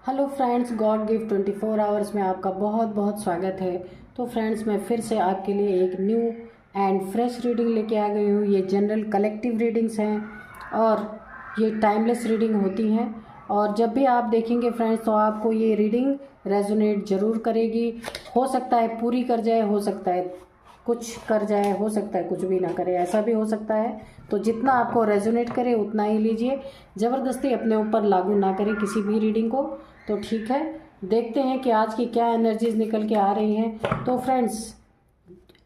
Hello friends, God gift 24 hours में आपका बहुत बहुत स्वागत है। तो फ्रेंड्स, मैं फिर से आपके लिए एक न्यू एंड फ्रेश रीडिंग लेके आ गई हूँ। ये जनरल कलेक्टिव रीडिंग्स हैं और ये टाइमलेस रीडिंग होती हैं। और जब भी आप देखेंगे फ्रेंड्स, तो आपको ये रीडिंग रेजोनेट ज़रूर करेगी। हो सकता है पूरी कर जाए, हो सकता है कुछ कर जाए, हो सकता है कुछ भी ना करे, ऐसा भी हो सकता है। तो जितना आपको रेजोनेट करे उतना ही लीजिए, ज़बरदस्ती अपने ऊपर लागू ना करें किसी भी रीडिंग को। तो ठीक है, देखते हैं कि आज की क्या एनर्जीज निकल के आ रही हैं। तो फ्रेंड्स,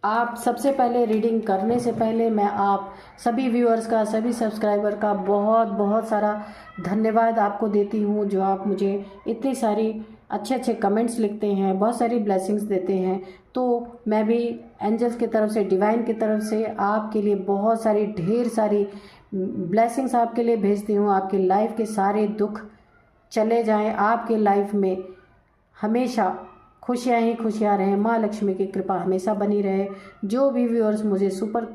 आप सबसे पहले रीडिंग करने से पहले मैं आप सभी व्यूअर्स का, सभी सब्सक्राइबर का बहुत बहुत सारा धन्यवाद आपको देती हूँ, जो आप मुझे इतनी सारी अच्छे अच्छे कमेंट्स लिखते हैं, बहुत सारी ब्लेसिंग्स देते हैं। तो मैं भी एंजल्स की तरफ से, डिवाइन की तरफ से आपके लिए बहुत सारी, ढेर सारी ब्लेसिंग्स आपके लिए भेजती हूँ। आपकी लाइफ के सारे दुख चले जाएं, आपके लाइफ में हमेशा खुशियाँ ही खुशियाँ रहें, माँ लक्ष्मी की कृपा हमेशा बनी रहे। जो भी व्यूअर्स मुझे सुपर,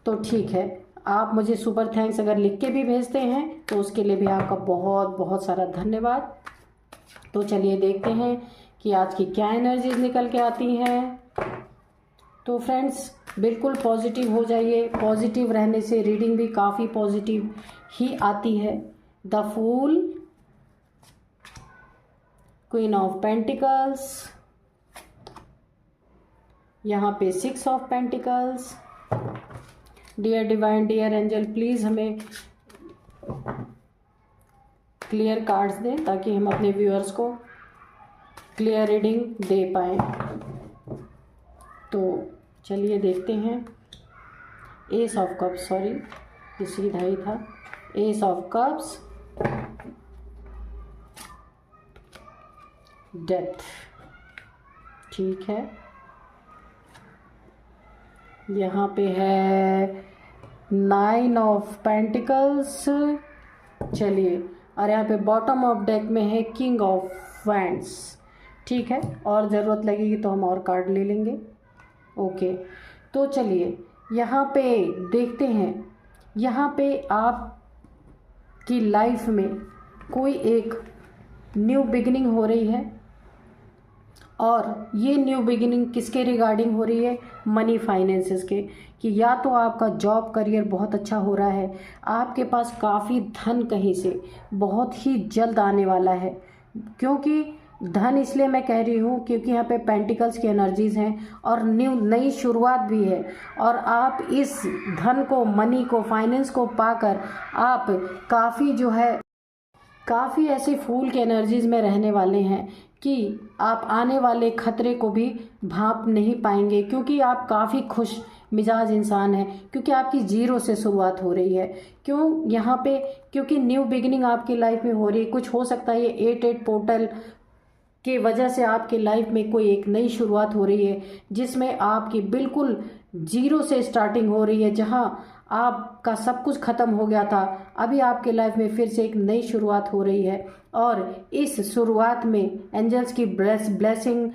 तो ठीक है, आप मुझे सुपर थैंक्स अगर लिख के भी भेजते हैं तो उसके लिए भी आपका बहुत बहुत सारा धन्यवाद। तो चलिए देखते हैं कि आज की क्या एनर्जीज निकल के आती हैं। तो फ्रेंड्स, बिल्कुल पॉजिटिव हो जाइए। पॉजिटिव रहने से रीडिंग भी काफ़ी पॉजिटिव ही आती है। The fool, queen of pentacles, यहाँ पे 6 of pentacles. Dear divine, dear angel, please हमें क्लियर कार्ड्स दें ताकि हम अपने व्यूअर्स को क्लियर रीडिंग दे पाएँ। तो चलिए देखते हैं। एस ऑफ कप्स, सॉरी ये सीधा ही था। एस ऑफ कप्स, डेथ, ठीक है। यहाँ पे है 9 ऑफ पेंटिकल्स, चलिए। और यहाँ पे बॉटम ऑफ डेक में है किंग ऑफ वैंड्स, ठीक है। और ज़रूरत लगेगी तो हम और कार्ड ले लेंगे। ओके, तो चलिए यहाँ पे देखते हैं। यहाँ पे आपकी लाइफ में कोई एक न्यू बिगिनिंग हो रही है, और ये न्यू बिगिनिंग किसके रिगार्डिंग हो रही है? मनी फाइनेंसेस के। कि या तो आपका जॉब करियर बहुत अच्छा हो रहा है, आपके पास काफ़ी धन कहीं से बहुत ही जल्द आने वाला है। क्योंकि धन इसलिए मैं कह रही हूँ क्योंकि यहाँ पे पेंटिकल्स की एनर्जीज हैं और नई शुरुआत भी है। और आप इस धन को, मनी को, फाइनेंस को पाकर आप काफ़ी जो है, काफ़ी ऐसे फूल के एनर्जीज में रहने वाले हैं कि आप आने वाले खतरे को भी भांप नहीं पाएंगे। क्योंकि आप काफ़ी खुश मिजाज इंसान हैं, क्योंकि आपकी जीरो से शुरुआत हो रही है। क्यों यहाँ पे? क्योंकि न्यू बिगिनिंग आपकी लाइफ में हो रही है। कुछ हो सकता है ये 8 पोर्टल की वजह से आपकी लाइफ में कोई एक नई शुरुआत हो रही है, जिसमें आपकी बिल्कुल जीरो से स्टार्टिंग हो रही है। जहां आपका सब कुछ खत्म हो गया था, अभी आपके लाइफ में फिर से एक नई शुरुआत हो रही है। और इस शुरुआत में एंजल्स की ब्लेसिंग,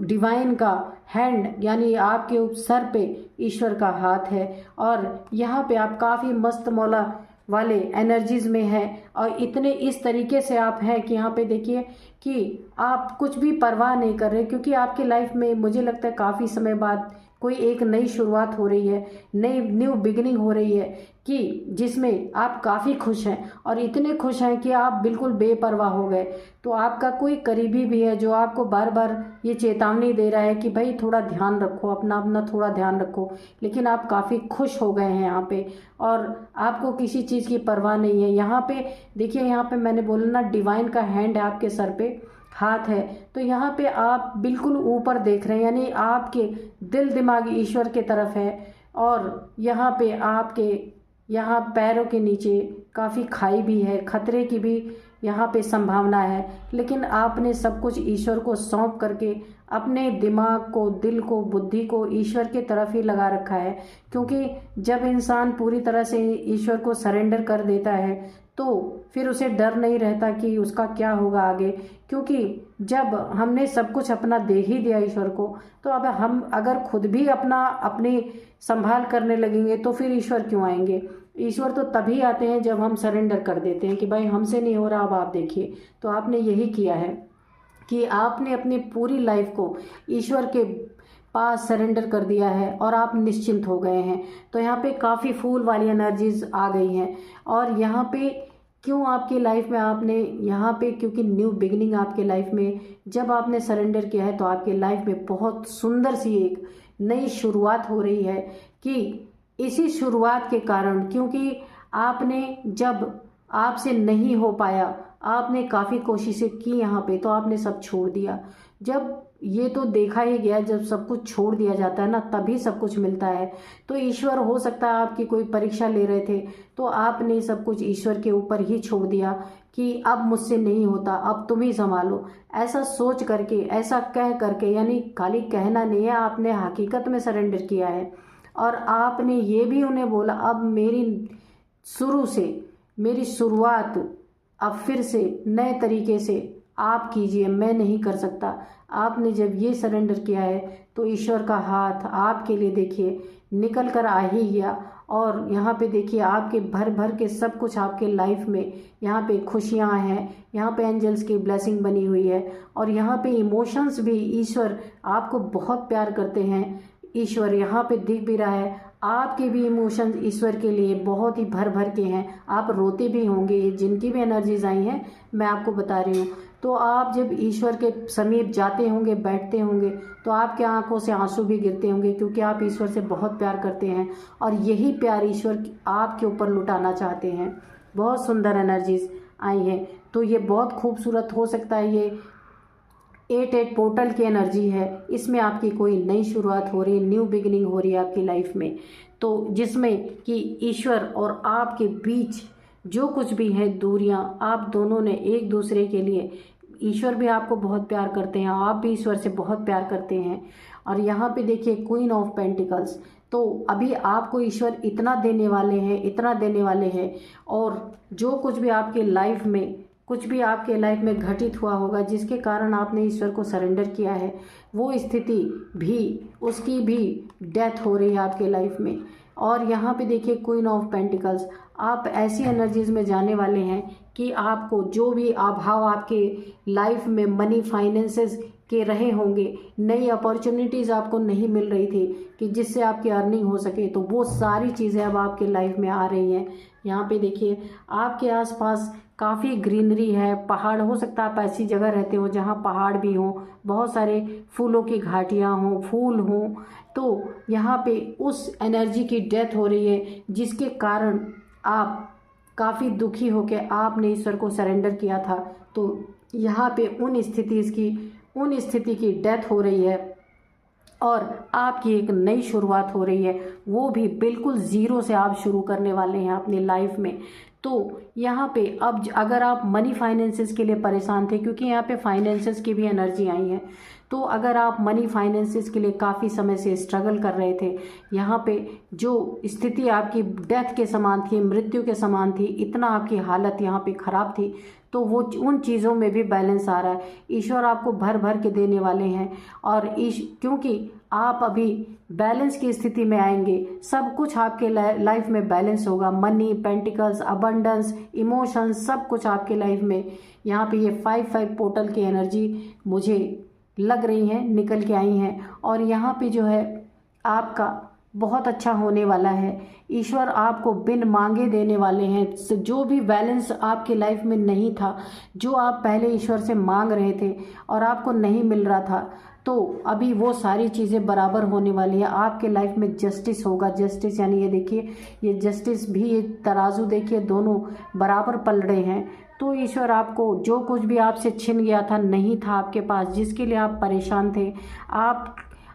डिवाइन का हैंड, यानी आपके सर पे ईश्वर का हाथ है। और यहाँ पे आप काफ़ी मस्त मौला वाले एनर्जीज में है। और इतने इस तरीके से आप हैं कि यहाँ पे देखिए कि आप कुछ भी परवाह नहीं कर रहे, क्योंकि आपकी लाइफ में मुझे लगता है काफ़ी समय बाद कोई एक नई शुरुआत हो रही है, न्यू बिगिनिंग हो रही है, कि जिसमें आप काफ़ी खुश हैं। और इतने खुश हैं कि आप बिल्कुल बेपरवाह हो गए। तो आपका कोई करीबी भी है जो आपको बार बार ये चेतावनी दे रहा है कि भाई थोड़ा ध्यान रखो, अपना अपना थोड़ा ध्यान रखो। लेकिन आप काफ़ी खुश हो गए हैं यहाँ पे, और आपको किसी चीज़ की परवाह नहीं है। यहाँ पे देखिए, यहाँ पे मैंने बोला ना, डिवाइन का हैंड है, आपके सर पे हाथ है। तो यहाँ पे आप बिल्कुल ऊपर देख रहे हैं, यानी आपके दिल दिमाग ईश्वर के तरफ है। और यहाँ पे आपके यहाँ पैरों के नीचे काफ़ी खाई भी है, खतरे की भी यहाँ पे संभावना है। लेकिन आपने सब कुछ ईश्वर को सौंप करके अपने दिमाग को, दिल को, बुद्धि को ईश्वर की तरफ ही लगा रखा है। क्योंकि जब इंसान पूरी तरह से ईश्वर को सरेंडर कर देता है, तो फिर उसे डर नहीं रहता कि उसका क्या होगा आगे। क्योंकि जब हमने सब कुछ अपना दे ही दिया ईश्वर को, तो अब हम अगर खुद भी अपनी संभाल करने लगेंगे तो फिर ईश्वर क्यों आएंगे? ईश्वर तो तभी आते हैं जब हम सरेंडर कर देते हैं कि भाई हमसे नहीं हो रहा, अब आप देखिए। तो आपने यही किया है कि आपने अपनी पूरी लाइफ को ईश्वर के पास सरेंडर कर दिया है और आप निश्चिंत हो गए हैं। तो यहाँ पे काफ़ी फूल वाली एनर्जीज आ गई हैं। और यहाँ पे क्यों आपकी लाइफ में आपने यहाँ पे, क्योंकि न्यू बिगिनिंग आपके लाइफ में जब आपने सरेंडर किया है तो आपके लाइफ में बहुत सुंदर सी एक नई शुरुआत हो रही है। कि इसी शुरुआत के कारण, क्योंकि आपने जब आपसे नहीं हो पाया, आपने काफ़ी कोशिशें की यहाँ पे, तो आपने सब छोड़ दिया। जब ये तो देखा ही गया, जब सब कुछ छोड़ दिया जाता है ना, तभी सब कुछ मिलता है। तो ईश्वर, हो सकता है आपकी कोई परीक्षा ले रहे थे तो आपने सब कुछ ईश्वर के ऊपर ही छोड़ दिया कि अब मुझसे नहीं होता, अब तुम ही संभालो। ऐसा सोच करके, ऐसा कह करके, यानी खाली कहना नहीं है, आपने हकीकत में सरेंडर किया है। और आपने ये भी उन्हें बोला, अब मेरी शुरू से, मेरी शुरुआत अब फिर से नए तरीके से आप कीजिए, मैं नहीं कर सकता। आपने जब ये सरेंडर किया है तो ईश्वर का हाथ आपके लिए देखिए निकल कर आ ही गया। और यहाँ पे देखिए आपके भर भर के सब कुछ आपके लाइफ में, यहाँ पे खुशियाँ हैं, यहाँ पे एंजल्स की ब्लेसिंग बनी हुई है। और यहाँ पे इमोशंस भी, ईश्वर आपको बहुत प्यार करते हैं। ईश्वर यहाँ पे दिख भी रहा है, आपके भी इमोशंस ईश्वर के लिए बहुत ही भर भर के हैं। आप रोते भी होंगे, जिनकी भी एनर्जीज आई हैं मैं आपको बता रही हूँ। तो आप जब ईश्वर के समीप जाते होंगे, बैठते होंगे, तो आपके आंखों से आंसू भी गिरते होंगे, क्योंकि आप ईश्वर से बहुत प्यार करते हैं और यही प्यार ईश्वर आपके ऊपर लुटाना चाहते हैं। बहुत सुंदर एनर्जीज आई हैं। तो ये बहुत खूबसूरत हो सकता है, ये 8-8 पोर्टल की एनर्जी है। इसमें आपकी कोई नई शुरुआत हो रही है, न्यू बिगिनिंग हो रही है आपकी लाइफ में। तो जिसमें कि ईश्वर और आपके बीच जो कुछ भी है दूरियां, आप दोनों ने एक दूसरे के लिए, ईश्वर भी आपको बहुत प्यार करते हैं, आप भी ईश्वर से बहुत प्यार करते हैं। और यहाँ पे देखिए क्वीन ऑफ पेंटिकल्स, तो अभी आपको ईश्वर इतना देने वाले हैं, इतना देने वाले हैं। और जो कुछ भी आपके लाइफ में, कुछ भी आपके लाइफ में घटित हुआ होगा जिसके कारण आपने ईश्वर को सरेंडर किया है, वो स्थिति भी, उसकी भी डेथ हो रही है आपके लाइफ में। और यहाँ पे देखिए क्वीन ऑफ पेंटिकल्स, आप ऐसी एनर्जीज में जाने वाले हैं कि आपको जो भी अभाव आपके लाइफ में मनी फाइनेंसेस के रहे होंगे, नई अपॉर्चुनिटीज़ आपको नहीं मिल रही थी कि जिससे आपकी अर्निंग हो सके, तो वो सारी चीज़ें अब आपके लाइफ में आ रही हैं। यहाँ पे देखिए आपके आसपास काफ़ी ग्रीनरी है, पहाड़, हो सकता है आप ऐसी जगह रहते हो जहाँ पहाड़ भी हों, बहुत सारे फूलों की घाटियाँ हों, फूल हों। तो यहाँ पे उस एनर्जी की डेथ हो रही है जिसके कारण आप काफ़ी दुखी होकर आपने ईश्वर को सरेंडर किया था। तो यहाँ पे उन स्थिति की डेथ हो रही है और आपकी एक नई शुरुआत हो रही है, वो भी बिल्कुल ज़ीरो से आप शुरू करने वाले हैं अपनी लाइफ में। तो यहाँ पे अब अगर आप मनी फाइनेंसेस के लिए परेशान थे, क्योंकि यहाँ पे फाइनेंसेस की भी एनर्जी आई है, तो अगर आप मनी फाइनेंसेस के लिए काफ़ी समय से स्ट्रगल कर रहे थे, यहाँ पे जो स्थिति आपकी डेथ के समान थी, मृत्यु के समान थी, इतना आपकी हालत यहाँ पे ख़राब थी, तो वो उन चीज़ों में भी बैलेंस आ रहा है। ईश्वर आपको भर भर के देने वाले हैं। और क्योंकि आप अभी बैलेंस की स्थिति में आएंगे, सब कुछ आपके लाइफ में बैलेंस होगा। मनी, पेंटिकल्स, अबंडेंस, इमोशंस, सब कुछ आपके लाइफ में। यहाँ पे ये 5-5 पोर्टल की एनर्जी मुझे लग रही हैं, निकल के आई हैं। और यहाँ पे जो है आपका बहुत अच्छा होने वाला है। ईश्वर आपको बिन मांगे देने वाले हैं। जो भी बैलेंस आपके लाइफ में नहीं था, जो आप पहले ईश्वर से मांग रहे थे और आपको नहीं मिल रहा था, तो अभी वो सारी चीज़ें बराबर होने वाली है। आपके लाइफ में जस्टिस होगा। जस्टिस यानी ये देखिए, ये जस्टिस भी, ये तराजू देखिए, दोनों बराबर पल रहे हैं। तो ईश्वर आपको जो कुछ भी आपसे छिन गया था, नहीं था आपके पास, जिसके लिए आप परेशान थे,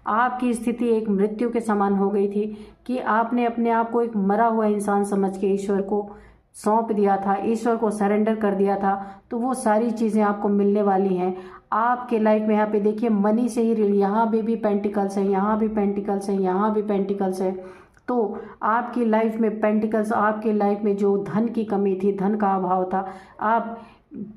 आपकी स्थिति एक मृत्यु के समान हो गई थी कि आपने अपने आप को एक मरा हुआ इंसान समझ के ईश्वर को सौंप दिया था, ईश्वर को सरेंडर कर दिया था। तो वो सारी चीज़ें आपको मिलने वाली हैं आपके लाइफ में। यहाँ पे देखिए मनी से ही, यहाँ भी पेंटिकल्स है, यहाँ भी पेंटिकल्स है, यहाँ भी पेंटिकल्स है। तो आपकी लाइफ में पेंटिकल्स, आपके लाइफ में जो धन की कमी थी, धन का अभाव था, आप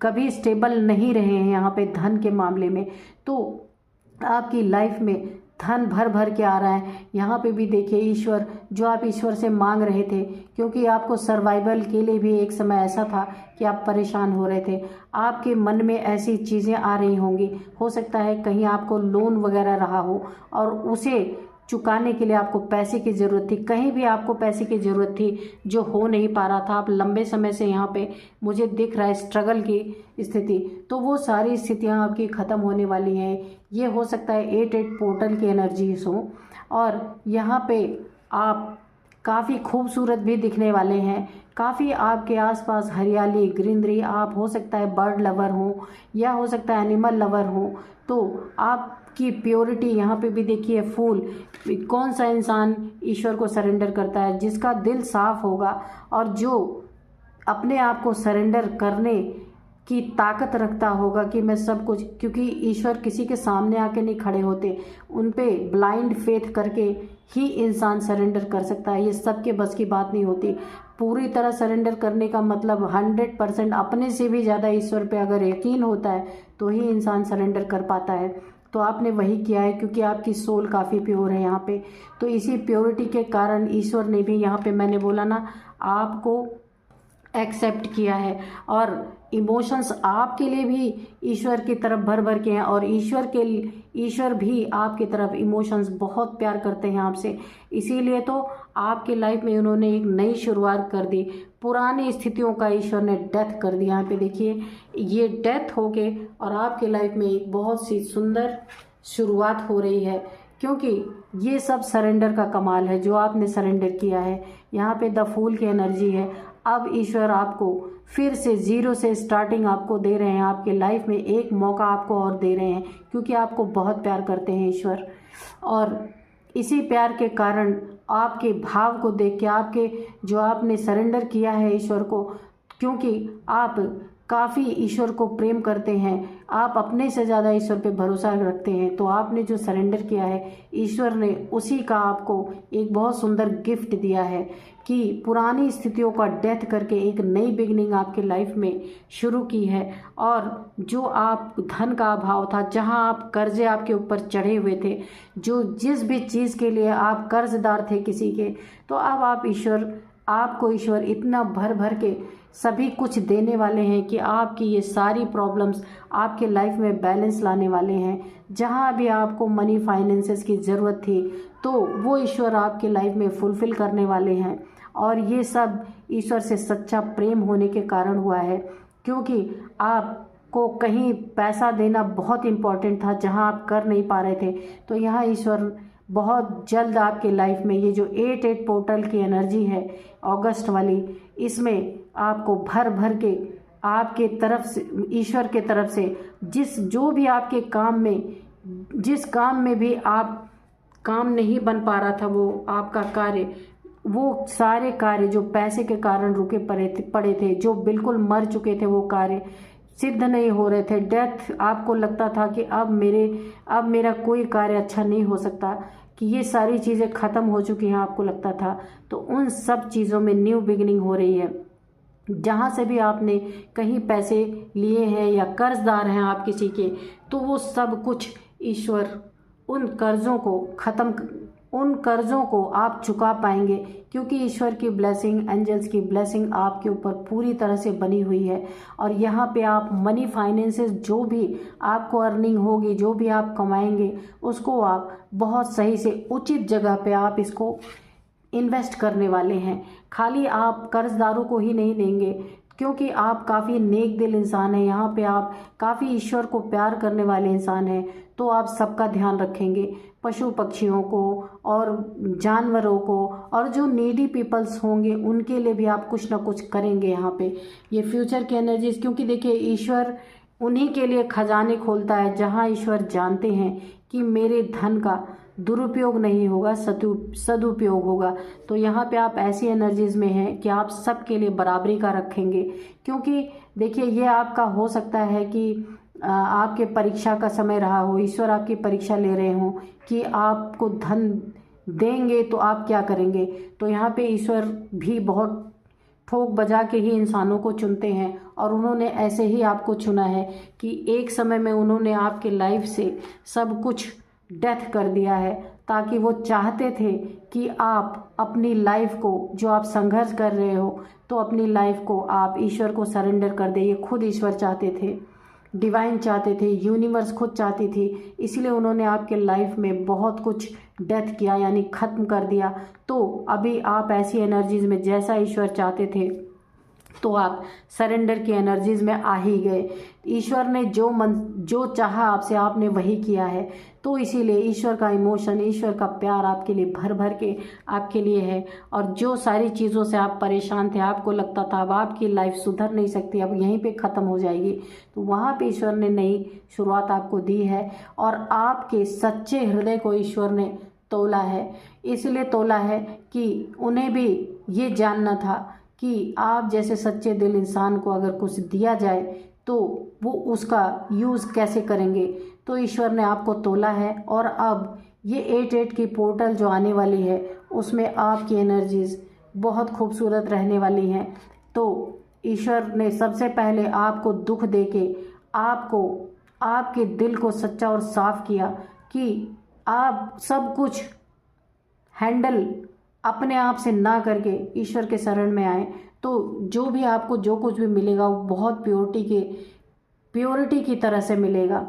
कभी स्टेबल नहीं रहे हैं यहाँ पे धन के मामले में, तो आपकी लाइफ में धन भर भर के आ रहा है। यहाँ पे भी देखिए ईश्वर, जो आप ईश्वर से मांग रहे थे, क्योंकि आपको सर्वाइवल के लिए भी एक समय ऐसा था कि आप परेशान हो रहे थे, आपके मन में ऐसी चीज़ें आ रही होंगी। हो सकता है कहीं आपको लोन वगैरह रहा हो और उसे चुकाने के लिए आपको पैसे की ज़रूरत थी, कहीं भी आपको पैसे की ज़रूरत थी जो हो नहीं पा रहा था। आप लंबे समय से यहाँ पे मुझे दिख रहा है स्ट्रगल की स्थिति, तो वो सारी स्थितियाँ आपकी ख़त्म होने वाली हैं। ये हो सकता है 8-8 पोर्टल की एनर्जीज हो, और यहाँ पे आप काफ़ी खूबसूरत भी दिखने वाले हैं। काफ़ी आपके आसपास हरियाली, ग्रीनरी, आप हो सकता है बर्ड लवर हो या हो सकता है एनिमल लवर हो, तो आपकी प्योरिटी यहाँ पे भी देखिए फूल। कौन सा इंसान ईश्वर को सरेंडर करता है? जिसका दिल साफ होगा और जो अपने आप को सरेंडर करने की ताकत रखता होगा कि मैं सब कुछ, क्योंकि ईश्वर किसी के सामने आके नहीं खड़े होते, उन पे ब्लाइंड फेथ करके ही इंसान सरेंडर कर सकता है। ये सबके बस की बात नहीं होती। पूरी तरह सरेंडर करने का मतलब 100% अपने से भी ज़्यादा ईश्वर पे अगर यकीन होता है तो ही इंसान सरेंडर कर पाता है। तो आपने वही किया है, क्योंकि आपकी सोल काफ़ी प्योर है यहाँ पे। तो इसी प्योरिटी के कारण ईश्वर ने भी यहाँ पे, मैंने बोला ना, आपको एक्सेप्ट किया है। और इमोशंस आपके लिए भी ईश्वर की तरफ भर भर के हैं, और ईश्वर भी आपकी तरफ इमोशंस बहुत प्यार करते हैं आपसे। इसीलिए तो आपके लाइफ में उन्होंने एक नई शुरुआत कर दी। पुरानी स्थितियों का ईश्वर ने डेथ कर दिया। यहाँ पे देखिए ये डेथ हो के और आपके लाइफ में एक बहुत सी सुंदर शुरुआत हो रही है, क्योंकि ये सब सरेंडर का कमाल है जो आपने सरेंडर किया है। यहाँ पे द फूल की एनर्जी है। अब ईश्वर आपको फिर से ज़ीरो से स्टार्टिंग आपको दे रहे हैं, आपके लाइफ में एक मौका आपको और दे रहे हैं, क्योंकि आपको बहुत प्यार करते हैं ईश्वर। और इसी प्यार के कारण आपके भाव को देख के, आपके जो आपने सरेंडर किया है ईश्वर को, क्योंकि आप काफ़ी ईश्वर को प्रेम करते हैं, आप अपने से ज़्यादा ईश्वर पे भरोसा रखते हैं, तो आपने जो सरेंडर किया है ईश्वर ने उसी का आपको एक बहुत सुंदर गिफ्ट दिया है कि पुरानी स्थितियों का डेथ करके एक नई बिगनिंग आपके लाइफ में शुरू की है। और जो आप धन का अभाव था, जहां आप कर्जे आपके ऊपर चढ़े हुए थे, जो जिस भी चीज़ के लिए आप कर्जदार थे किसी के, तो अब आपको ईश्वर इतना भर भर के सभी कुछ देने वाले हैं कि आपकी ये सारी प्रॉब्लम्स आपके लाइफ में बैलेंस लाने वाले हैं। जहाँ भी आपको मनी फाइनेंसेस की ज़रूरत थी, तो वो ईश्वर आपके लाइफ में फुलफ़िल करने वाले हैं। और ये सब ईश्वर से सच्चा प्रेम होने के कारण हुआ है, क्योंकि आपको कहीं पैसा देना बहुत इम्पॉर्टेंट था जहाँ आप कर नहीं पा रहे थे। तो यहाँ ईश्वर बहुत जल्द आपके लाइफ में ये जो 8-8 पोर्टल की एनर्जी है अगस्त वाली, इसमें आपको भर भर के आपके तरफ से, ईश्वर के तरफ से, जो भी आपके काम में, जिस काम में भी आप काम नहीं बन पा रहा था, वो आपका कार्य, वो सारे कार्य जो पैसे के कारण रुके पड़े थे, जो बिल्कुल मर चुके थे, वो कार्य सिद्ध नहीं हो रहे थे, डेथ, आपको लगता था कि अब मेरा कोई कार्य अच्छा नहीं हो सकता, कि ये सारी चीज़ें ख़त्म हो चुकी हैं, आपको लगता था, तो उन सब चीज़ों में न्यू बिगिनिंग हो रही है। जहाँ से भी आपने कहीं पैसे लिए हैं या कर्जदार हैं आप किसी के, तो वो सब कुछ ईश्वर उन कर्ज़ों को आप चुका पाएंगे, क्योंकि ईश्वर की ब्लेसिंग, एंजल्स की ब्लेसिंग आपके ऊपर पूरी तरह से बनी हुई है। और यहाँ पे आप मनी फाइनेंसेस, जो भी आपको अर्निंग होगी, जो भी आप कमाएंगे, उसको आप बहुत सही से उचित जगह पे आप इसको इन्वेस्ट करने वाले हैं। खाली आप कर्जदारों को ही नहीं देंगे, क्योंकि आप काफ़ी नेक दिल इंसान हैं, यहाँ पे आप काफ़ी ईश्वर को प्यार करने वाले इंसान हैं, तो आप सबका ध्यान रखेंगे, पशु पक्षियों को और जानवरों को, और जो नीडी पीपल्स होंगे उनके लिए भी आप कुछ ना कुछ करेंगे। यहाँ पे ये फ्यूचर की एनर्जीज, क्योंकि देखिए ईश्वर उन्हीं के लिए खजाने खोलता है जहाँ ईश्वर जानते हैं कि मेरे धन का दुरुपयोग नहीं होगा, सदुपयोग होगा। तो यहाँ पे आप ऐसी एनर्जीज में हैं कि आप सबके लिए बराबरी का रखेंगे, क्योंकि देखिए ये आपका हो सकता है कि आपके परीक्षा का समय रहा हो, ईश्वर आपकी परीक्षा ले रहे हों कि आपको धन देंगे तो आप क्या करेंगे। तो यहाँ पे ईश्वर भी बहुत ठोक बजा के ही इंसानों को चुनते हैं, और उन्होंने ऐसे ही आपको चुना है कि एक समय में उन्होंने आपके लाइफ से सब कुछ डेथ कर दिया है, ताकि वो चाहते थे कि आप अपनी लाइफ को, जो आप संघर्ष कर रहे हो, तो अपनी लाइफ को आप ईश्वर को सरेंडर कर दें। ये खुद ईश्वर चाहते थे, डिवाइन चाहते थे, यूनिवर्स खुद चाहती थी, इसलिए उन्होंने आपके लाइफ में बहुत कुछ डेथ किया, यानी ख़त्म कर दिया। तो अभी आप ऐसी एनर्जीज में, जैसा ईश्वर चाहते थे, तो आप सरेंडर की एनर्जीज में आ ही गए। ईश्वर ने जो चाहा आपसे, आपने वही किया है। तो इसीलिए ईश्वर का इमोशन, ईश्वर का प्यार आपके लिए भर भर के आपके लिए है। और जो सारी चीज़ों से आप परेशान थे, आपको लगता था अब आपकी लाइफ सुधर नहीं सकती, अब यहीं पे ख़त्म हो जाएगी, तो वहाँ पे ईश्वर ने नई शुरुआत आपको दी है। और आपके सच्चे हृदय को ईश्वर ने तोला है। इसलिए तोला है कि उन्हें भी ये जानना था कि आप जैसे सच्चे दिल इंसान को अगर कुछ दिया जाए तो वो उसका यूज़ कैसे करेंगे। तो ईश्वर ने आपको तोला है। और अब ये 8-8 की पोर्टल जो आने वाली है, उसमें आपकी एनर्जीज बहुत खूबसूरत रहने वाली हैं। तो ईश्वर ने सबसे पहले आपको दुख देके आपको, आपके दिल को सच्चा और साफ किया कि आप सब कुछ हैंडल अपने आप से ना करके ईश्वर के शरण में आए। तो जो भी आपको जो कुछ भी मिलेगा वो बहुत प्योरिटी की तरह से मिलेगा।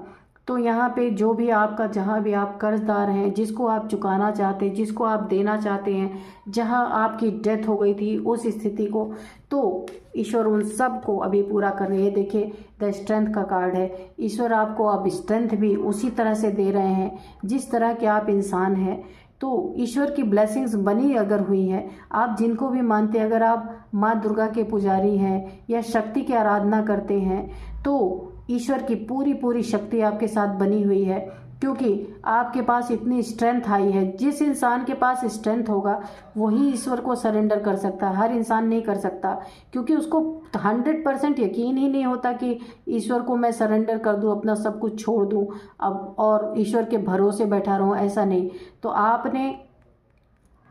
तो यहाँ पे जो भी आपका, जहाँ भी आप कर्जदार हैं, जिसको आप चुकाना चाहते हैं, जिसको आप देना चाहते हैं, जहाँ आपकी डेथ हो गई थी उस स्थिति को, तो ईश्वर उन सब को अभी पूरा कर रहे हैं। देखिए द स्ट्रेंथ का कार्ड है। ईश्वर आपको अब स्ट्रेंथ भी उसी तरह से दे रहे हैं जिस तरह के आप इंसान हैं। तो ईश्वर की ब्लेसिंग्स बनी अगर हुई है, आप जिनको भी मानते हैं, अगर आप माँ दुर्गा के पुजारी हैं या शक्ति की आराधना करते हैं, तो ईश्वर की पूरी शक्ति आपके साथ बनी हुई है, क्योंकि आपके पास इतनी स्ट्रेंथ आई है। जिस इंसान के पास स्ट्रेंथ होगा वही ईश्वर को सरेंडर कर सकता है, हर इंसान नहीं कर सकता, क्योंकि उसको 100% यकीन ही नहीं होता कि ईश्वर को मैं सरेंडर कर दूं, अपना सब कुछ छोड़ दूं अब और ईश्वर के भरोसे बैठा रहूं, ऐसा नहीं। तो आपने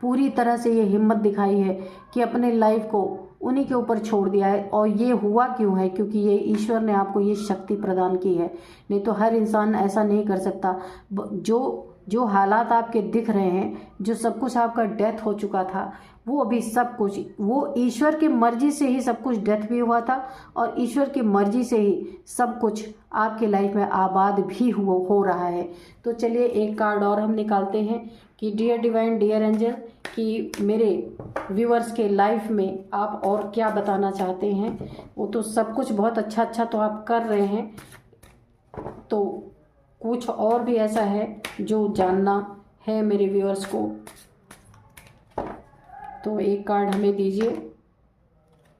पूरी तरह से ये हिम्मत दिखाई है कि अपने लाइफ को उन्हीं के ऊपर छोड़ दिया है। और ये हुआ क्यों है? क्योंकि ये ईश्वर ने आपको ये शक्ति प्रदान की है, नहीं तो हर इंसान ऐसा नहीं कर सकता। जो हालात आपके दिख रहे हैं, जो सब कुछ आपका डेथ हो चुका था, वो अभी सब कुछ, वो ईश्वर की मर्जी से ही सब कुछ डेथ भी हुआ था, और ईश्वर की मर्जी से ही सब कुछ आपके लाइफ में आबाद भी हो रहा है। तो चलिए एक कार्ड और हम निकालते हैं कि डियर डिवाइन, डियर एंजल, कि मेरे व्यूअर्स के लाइफ में आप और क्या बताना चाहते हैं। वो तो सब कुछ बहुत अच्छा तो आप कर रहे हैं, तो कुछ और भी ऐसा है जो जानना है मेरे व्यूअर्स को। तो एक कार्ड हमें दीजिए।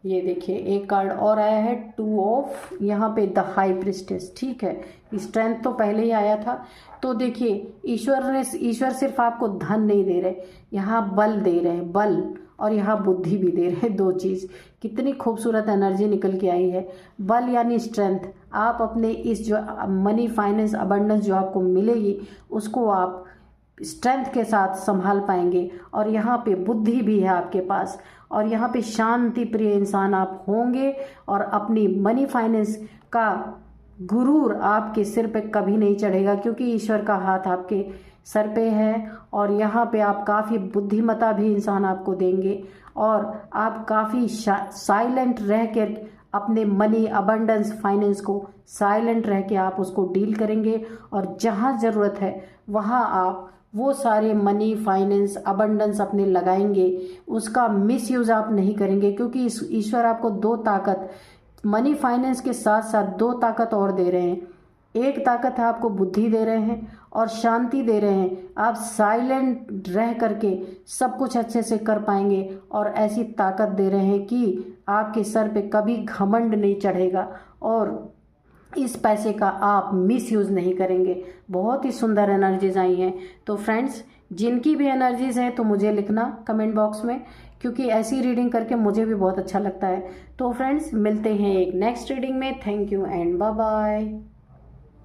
ये देखिए एक कार्ड और आया है, 2 ऑफ, यहाँ पे द हाई प्रिस्टेस। ठीक है, स्ट्रेंथ तो पहले ही आया था। तो देखिए ईश्वर सिर्फ आपको धन नहीं दे रहे, यहाँ बल दे रहे हैं, बल, और यहाँ बुद्धि भी दे रहे हैं, 2 चीज़। कितनी खूबसूरत एनर्जी निकल के आई है। बल यानी स्ट्रेंथ, आप अपने इस जो मनी, फाइनेंस, अबंडेंस जो आपको मिलेगी, उसको आप स्ट्रेंथ के साथ संभाल पाएंगे। और यहाँ पे बुद्धि भी है आपके पास, और यहाँ पे शांति प्रिय इंसान आप होंगे, और अपनी मनी फाइनेंस का गुरूर आपके सिर पे कभी नहीं चढ़ेगा, क्योंकि ईश्वर का हाथ आपके सर पे है। और यहाँ पे आप काफ़ी बुद्धिमता भी इंसान आपको देंगे, और आप काफ़ी साइलेंट रह कर अपने मनी, अबंडेंस, फाइनेंस को साइलेंट रह के आप उसको डील करेंगे। और जहाँ ज़रूरत है वहाँ आप वो सारे मनी, फाइनेंस, अबंडेंस अपने लगाएंगे, उसका मिसयूज़ आप नहीं करेंगे, क्योंकि ईश्वर आपको 2 ताकत, मनी फाइनेंस के साथ साथ 2 ताकत और दे रहे हैं। एक ताकत है आपको बुद्धि दे रहे हैं और शांति दे रहे हैं। आप साइलेंट रह करके सब कुछ अच्छे से कर पाएंगे, और ऐसी ताकत दे रहे हैं कि आपके सर पे कभी घमंड नहीं चढ़ेगा, और इस पैसे का आप मिसयूज़ नहीं करेंगे। बहुत ही सुंदर एनर्जीज आई हैं। तो फ्रेंड्स, जिनकी भी एनर्जीज हैं तो मुझे लिखना कमेंट बॉक्स में, क्योंकि ऐसी रीडिंग करके मुझे भी बहुत अच्छा लगता है। तो फ्रेंड्स, मिलते हैं एक नेक्स्ट रीडिंग में। Thank you and bye bye.